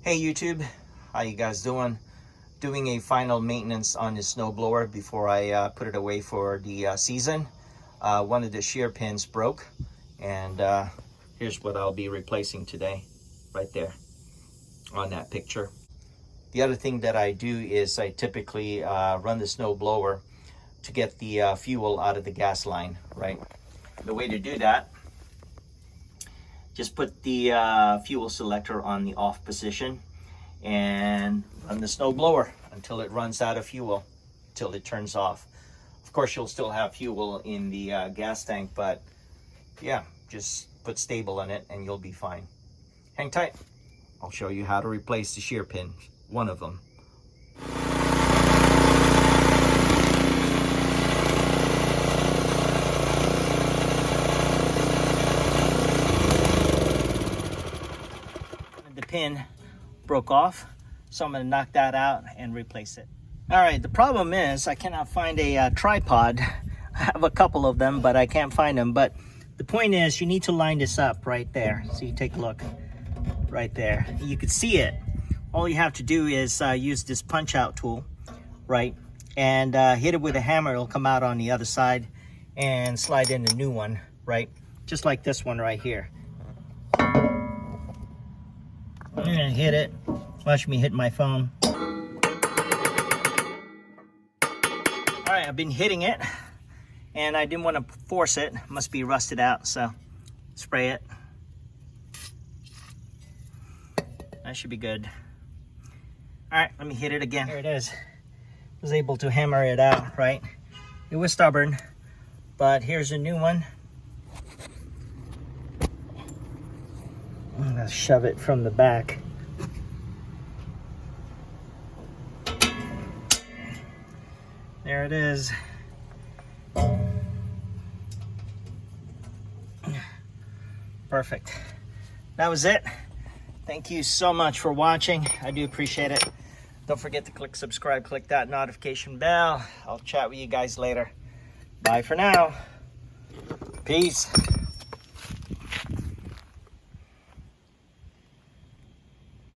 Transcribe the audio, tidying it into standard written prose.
Hey YouTube, how you guys doing? Doing a final maintenance on the snowblower before I put it away for the season. One of the shear pins broke, and here's what I'll be replacing today, right there on that picture. The other thing that I do is I typically run the snowblower to get the fuel out of the gas line, right? The way to do that, just put the fuel selector on the off position and run the snowblower until it runs out of fuel, till it turns off. Of course, you'll still have fuel in the gas tank, but yeah, just put stable in it and you'll be fine. Hang tight. I'll show you how to replace the shear pin, one of them. The pin broke off, so I'm going to knock that out and replace it. All right, the problem is I cannot find a tripod. I have a couple of them, but I can't find them. But the point is, you need to line this up right there. So you take a look right there. You can see it. All you have to do is use this punch out tool, right? And hit it with a hammer. It'll come out on the other side and slide in a new one, right? Just like this one right here. I'm gonna hit it. Watch me hit my phone. All right, I've been hitting it, and I didn't want to force it. Must be rusted out, so spray it. That should be good. All right, let me hit it again. Here it is. Was able to hammer it out, right? It was stubborn, but here's a new one. I'm gonna shove it from the back. There it is. Perfect. That was it. Thank you so much for watching. I do appreciate it. Don't forget to click subscribe, click that notification bell. I'll chat with you guys later. Bye for now. Peace.